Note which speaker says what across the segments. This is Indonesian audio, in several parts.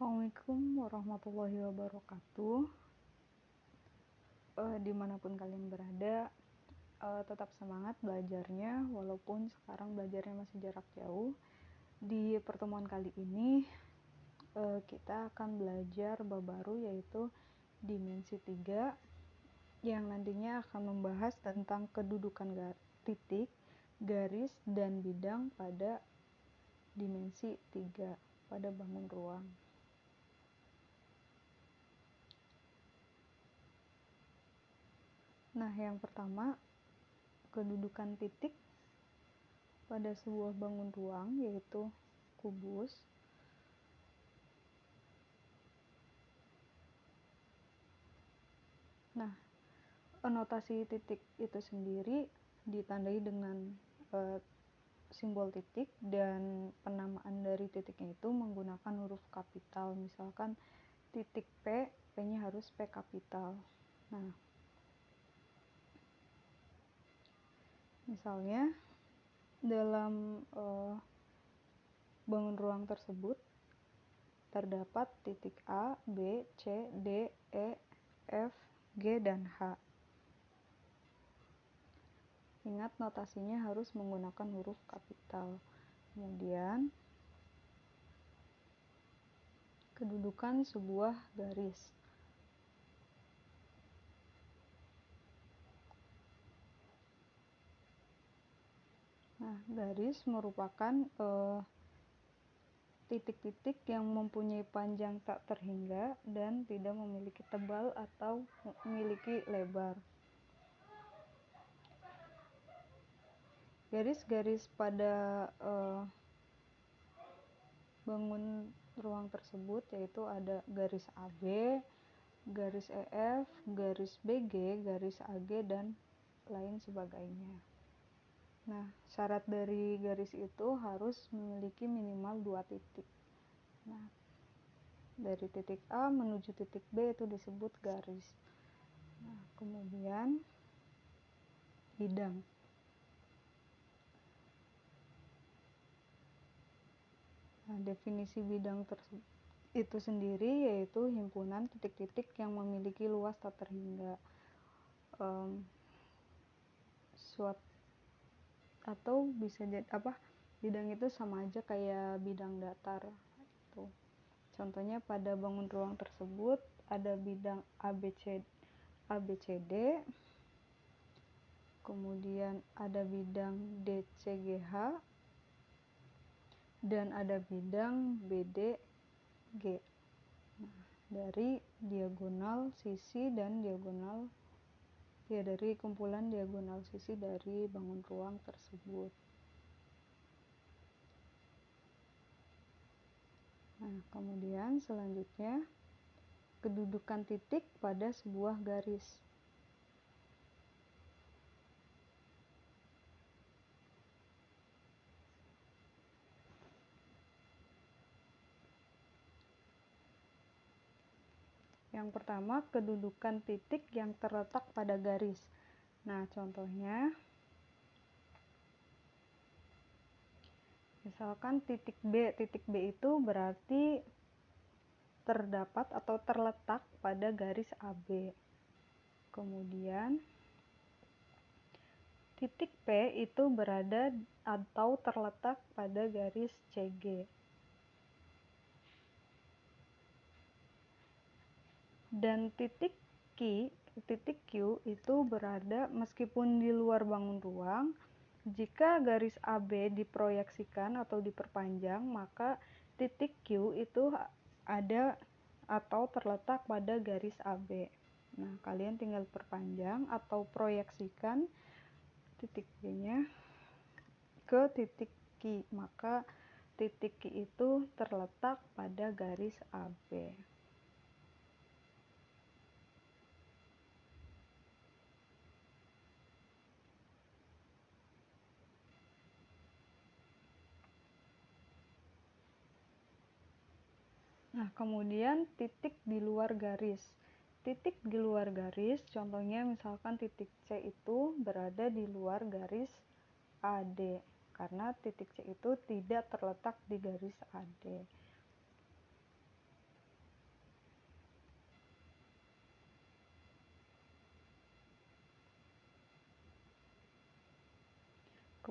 Speaker 1: Assalamualaikum warahmatullahi wabarakatuh. Dimanapun kalian berada, tetap semangat belajarnya walaupun sekarang belajarnya masih jarak jauh. Di pertemuan kali ini kita akan belajar bab baru, yaitu dimensi 3, yang nantinya akan membahas tentang kedudukan titik, garis, dan bidang pada dimensi 3 pada bangun ruang. Nah, yang pertama, kedudukan titik pada sebuah bangun ruang, yaitu kubus. Nah, notasi titik itu sendiri ditandai dengan simbol titik, dan penamaan dari titiknya itu menggunakan huruf kapital. Misalkan titik P, P-nya harus P kapital. Nah, misalnya dalam bangun ruang tersebut terdapat titik A, B, C, D, E, F, G, dan H. Ingat, notasinya harus menggunakan huruf kapital. Kemudian, kedudukan sebuah garis. Nah, garis merupakan titik-titik yang mempunyai panjang tak terhingga dan tidak memiliki tebal atau memiliki lebar. Garis-garis pada bangun ruang tersebut yaitu ada garis AB, garis EF, garis BG, garis AG, dan lain sebagainya. Nah, syarat dari garis itu harus memiliki minimal 2 titik. Nah, dari titik A menuju titik B itu disebut garis. Nah, kemudian bidang. Nah, definisi bidang itu sendiri yaitu himpunan titik-titik yang memiliki luas tak terhingga. Atau bisa jadi bidang itu sama aja kayak bidang datar gitu. Contohnya pada bangun ruang tersebut ada bidang ABCD, kemudian ada bidang DCGH, dan ada bidang BDG. Nah, dari diagonal sisi dan dari kumpulan diagonal sisi dari bangun ruang tersebut. Nah, kemudian selanjutnya kedudukan titik pada sebuah garis. Yang pertama, kedudukan titik yang terletak pada garis. Nah, contohnya misalkan titik B. Titik B itu berarti terdapat atau terletak pada garis AB. Kemudian titik P itu berada atau terletak pada garis CG. Dan titik Q itu berada meskipun di luar bangun ruang. Jika garis AB diproyeksikan atau diperpanjang, maka titik Q itu ada atau terletak pada garis AB. Nah, kalian tinggal perpanjang atau proyeksikan titik Q-nya ke titik Q, maka titik Q itu terletak pada garis AB. Nah, kemudian titik di luar garis. Titik di luar garis, contohnya misalkan titik C itu berada di luar garis AD, karena titik C itu tidak terletak di garis AD.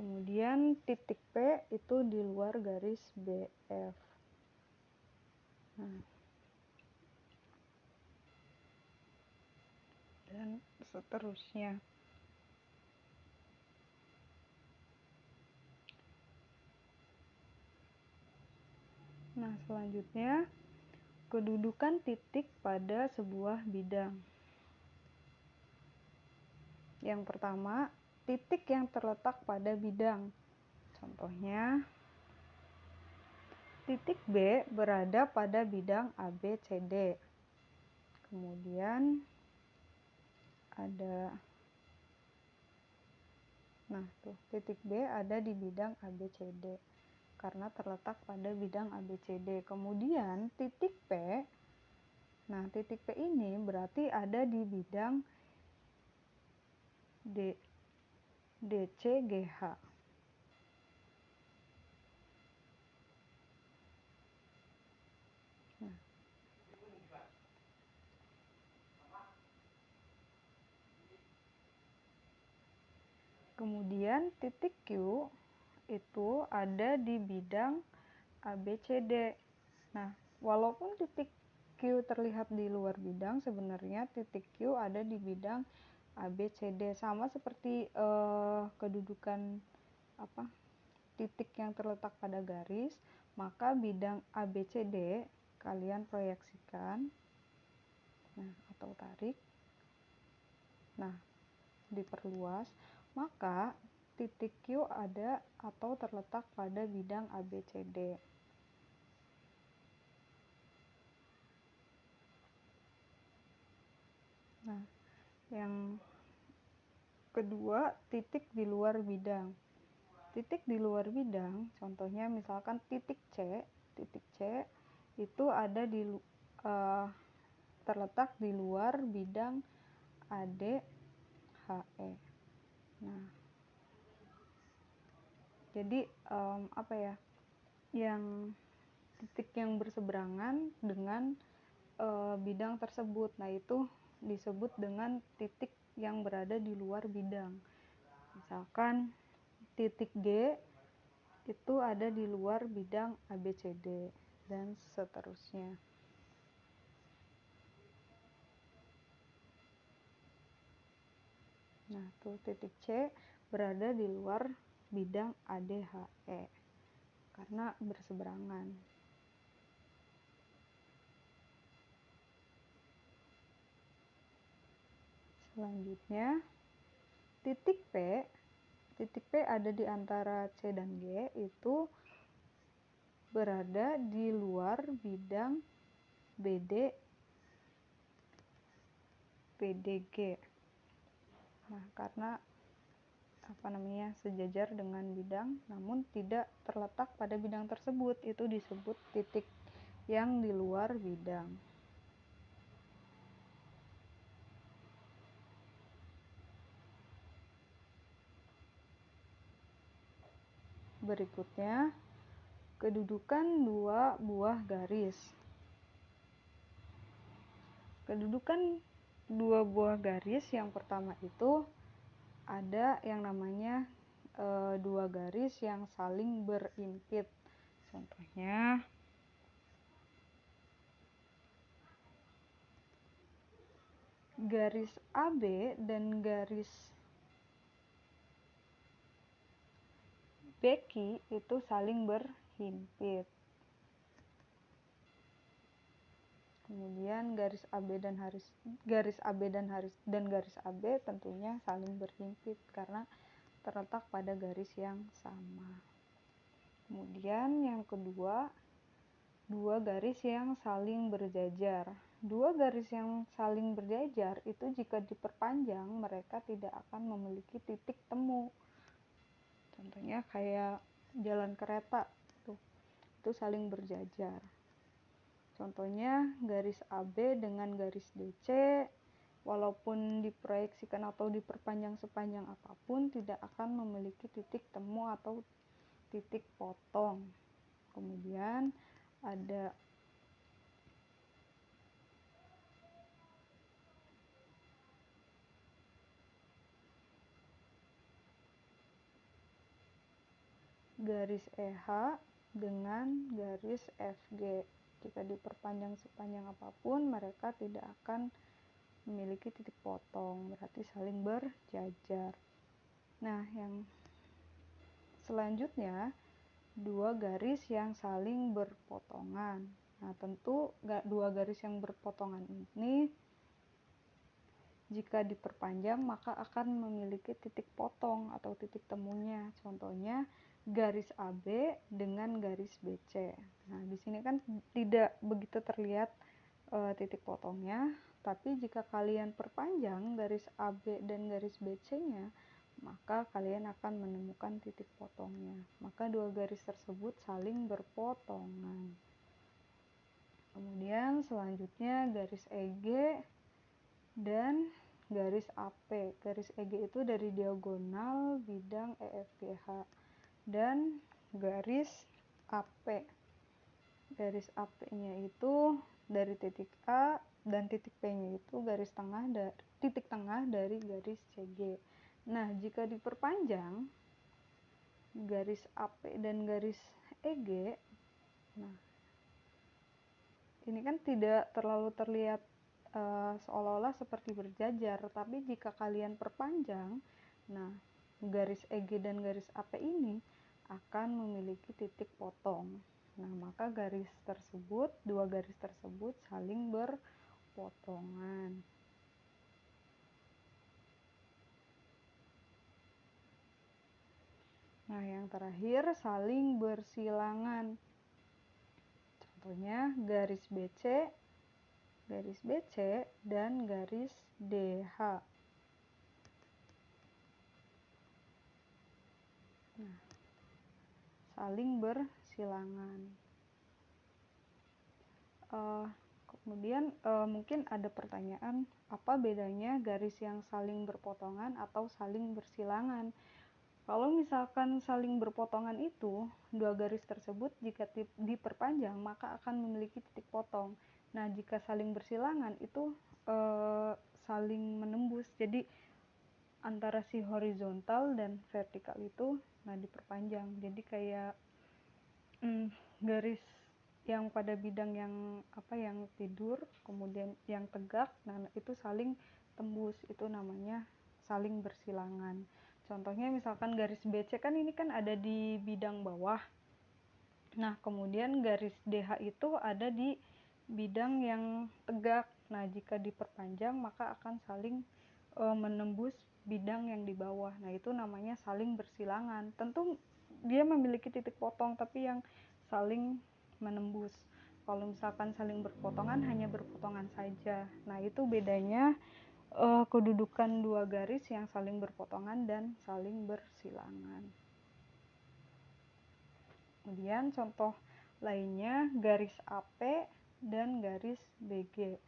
Speaker 1: Kemudian titik P itu di luar garis BF. Nah, dan seterusnya. Nah, selanjutnya kedudukan titik pada sebuah bidang. Yang pertama, titik yang terletak pada bidang. Contohnya, titik B berada pada bidang ABCD. Kemudian ada, nah tuh, titik B ada di bidang ABCD karena terletak pada bidang ABCD. Kemudian titik P, nah titik P ini berarti ada di bidang DCGH. Nah, kemudian titik Q itu ada di bidang ABCD. Nah, walaupun titik Q terlihat di luar bidang, sebenarnya titik Q ada di bidang ABCD, sama seperti kedudukan titik yang terletak pada garis, maka bidang ABCD kalian proyeksikan, nah atau tarik, nah diperluas, maka titik Q ada atau terletak pada bidang ABCD. Nah, yang kedua, titik di luar bidang. Titik di luar bidang, contohnya misalkan titik C itu ada di terletak di luar bidang ADHE. Nah, jadi yang titik yang berseberangan dengan bidang tersebut, nah itu disebut dengan titik yang berada di luar bidang. Misalkan titik G itu ada di luar bidang ABCD dan seterusnya. Nah, tuh titik C berada di luar bidang ADHE karena berseberangan. Selanjutnya, titik P ada di antara C dan G itu berada di luar bidang BDG. Nah, karena sejajar dengan bidang namun tidak terletak pada bidang tersebut, itu disebut titik yang di luar bidang. Berikutnya, kedudukan dua buah garis. Kedudukan dua buah garis yang pertama itu ada yang namanya dua garis yang saling berimpit. Contohnya, garis AB dan garis BQ itu saling berhimpit. Kemudian garis AB dan garis AB tentunya saling berhimpit karena terletak pada garis yang sama. Kemudian yang kedua, dua garis yang saling berjajar. Dua garis yang saling berjajar itu jika diperpanjang mereka tidak akan memiliki titik temu. Contohnya kayak jalan kereta tuh, itu saling berjajar. Contohnya garis AB dengan garis DC, walaupun diproyeksikan atau diperpanjang sepanjang apapun tidak akan memiliki titik temu atau titik potong. Kemudian ada garis EH dengan garis FG. Jika diperpanjang sepanjang apapun, mereka tidak akan memiliki titik potong, berarti saling berjajar. Nah, yang selanjutnya, dua garis yang saling berpotongan. Nah, tentu dua garis yang berpotongan ini jika diperpanjang maka akan memiliki titik potong atau titik temunya. Contohnya garis AB dengan garis BC. Nah, di sini kan tidak begitu terlihat titik potongnya, tapi jika kalian perpanjang garis AB dan garis BC-nya, maka kalian akan menemukan titik potongnya. Maka dua garis tersebut saling berpotongan. Kemudian selanjutnya garis EG dan garis AP. Garis EG itu dari diagonal bidang EFGH dan garis AP. Garis AP-nya itu dari titik A dan titik P-nya itu titik tengah dari garis CG. Nah, jika diperpanjang garis AP dan garis EG, nah ini kan tidak terlalu terlihat seolah-olah seperti berjajar, tapi jika kalian perpanjang, nah garis EG dan garis AP ini akan memiliki titik potong. Nah, maka dua garis tersebut saling berpotongan. Nah, yang terakhir saling bersilangan. Contohnya garis BC dan garis DH. Nah, saling bersilangan. Kemudian mungkin ada pertanyaan, apa bedanya garis yang saling berpotongan atau saling bersilangan? Kalau misalkan saling berpotongan itu, dua garis tersebut jika diperpanjang maka akan memiliki titik potong. Nah, jika saling bersilangan itu saling menembus. Jadi antara si horizontal dan vertikal itu diperpanjang. Jadi kayak garis yang pada bidang yang tidur, kemudian yang tegak, nah itu saling tembus, itu namanya saling bersilangan. Contohnya misalkan garis BC kan ini kan ada di bidang bawah. Nah, kemudian garis DH itu ada di bidang yang tegak. Nah, jika diperpanjang maka akan saling menembus bidang yang di bawah. Nah, itu namanya saling bersilangan. Tentu dia memiliki titik potong, tapi yang saling menembus. Kalau misalkan saling berpotongan, hanya berpotongan saja. Nah, itu bedanya kedudukan dua garis yang saling berpotongan dan saling bersilangan. Kemudian contoh lainnya garis AP dan garis BG.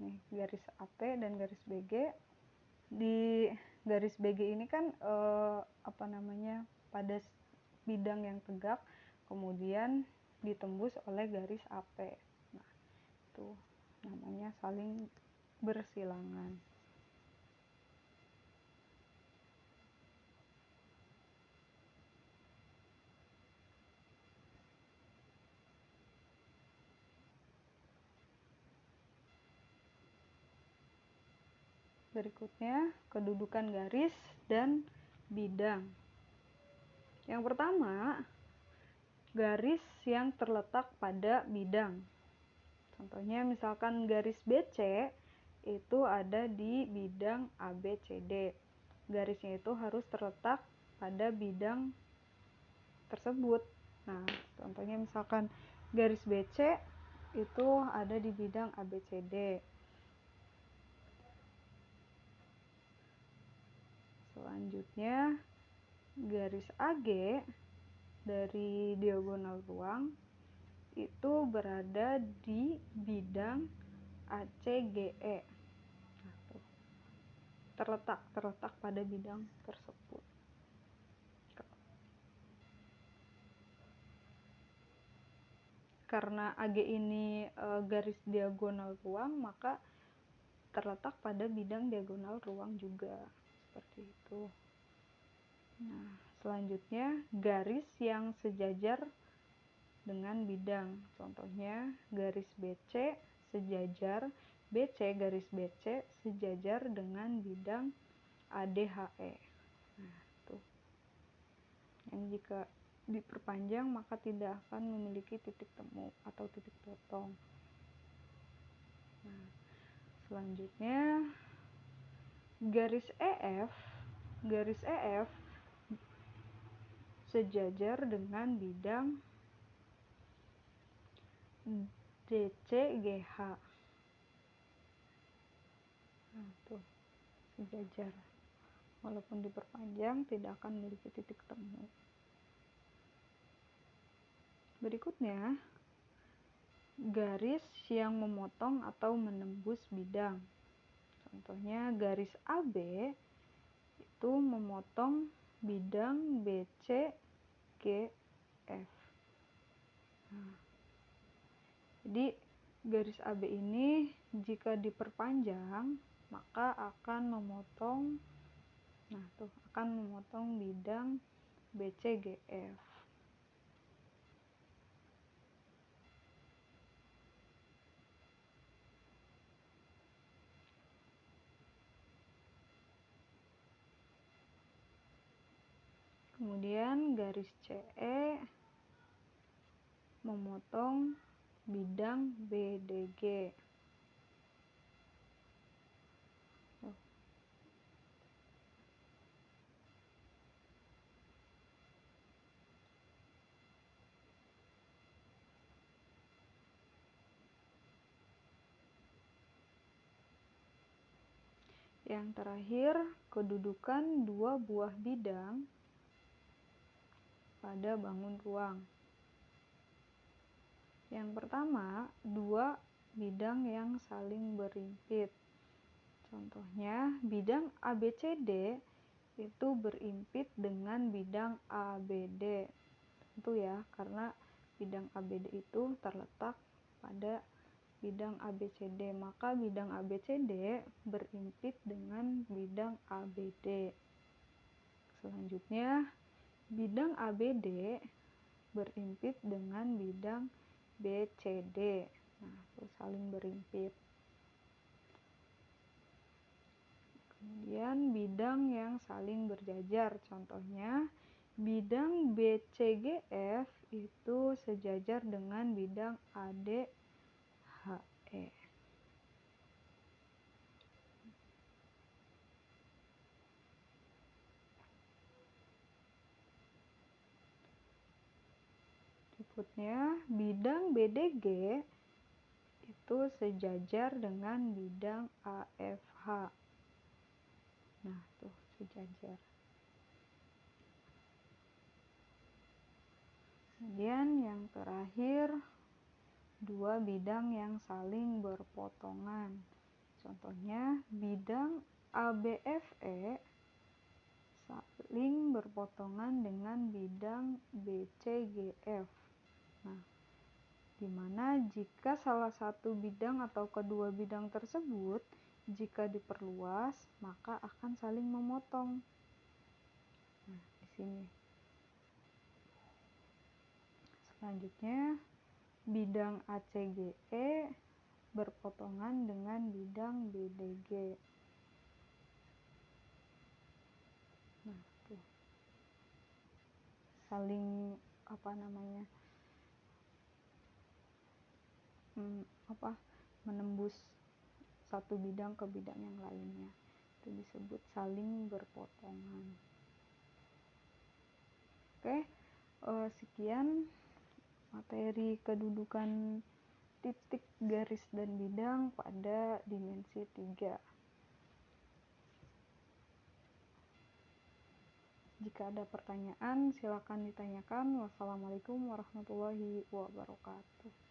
Speaker 1: Nih, garis AP dan garis BG. Di garis BG ini kan pada bidang yang tegak, kemudian ditembus oleh garis AP. Nah, itu namanya saling bersilangan. Berikutnya, kedudukan garis dan bidang. Yang pertama, garis yang terletak pada bidang. Contohnya misalkan garis BC itu ada di bidang ABCD. Garisnya itu harus terletak pada bidang tersebut. Nah, contohnya misalkan garis BC itu ada di bidang ABCD. Selanjutnya, garis AG dari diagonal ruang itu berada di bidang ACGE. Nah, terletak pada bidang tersebut. Karena AG ini garis diagonal ruang, maka terletak pada bidang diagonal ruang juga. Seperti itu. Nah, Selanjutnya, garis yang sejajar dengan bidang. Contohnya, garis BC sejajar, BC garis BC sejajar dengan bidang ADHE. Nah, tuh. Yang jika diperpanjang maka tidak akan memiliki titik temu atau titik potong. Nah, selanjutnya garis EF sejajar dengan bidang DCGH. Nah, tuh sejajar. Walaupun diperpanjang tidak akan memiliki titik temu. Berikutnya, garis yang memotong atau menembus bidang. Contohnya garis AB itu memotong bidang BCGF. Nah, jadi garis AB ini jika diperpanjang maka akan memotong bidang BCGF. Kemudian garis CE memotong bidang BDG. Yang terakhir, kedudukan dua buah bidang pada bangun ruang. Yang pertama, dua bidang yang saling berimpit. Contohnya, bidang ABCD itu berimpit dengan bidang ABD. Tentu ya, karena bidang ABD itu terletak pada bidang ABCD, maka bidang ABCD berimpit dengan bidang ABD. Selanjutnya, bidang ABD berimpit dengan bidang BCD. Nah, itu saling berimpit. Kemudian bidang yang saling berjajar, contohnya bidang BCGF itu sejajar dengan bidang ADHE. Berikutnya, bidang BDG itu sejajar dengan bidang AFH. Nah, tuh sejajar. Kemudian yang terakhir, dua bidang yang saling berpotongan. Contohnya, bidang ABFE saling berpotongan dengan bidang BCGF. Nah, di mana jika salah satu bidang atau kedua bidang tersebut jika diperluas maka akan saling memotong. Nah, di sini. Selanjutnya, bidang ACGE berpotongan dengan bidang BDG. Nah, tuh. Saling menembus satu bidang ke bidang yang lainnya. Itu disebut saling berpotongan. Oke, sekian materi kedudukan titik, garis, dan bidang pada dimensi 3. Jika ada pertanyaan, silakan ditanyakan. Wassalamualaikum warahmatullahi wabarakatuh.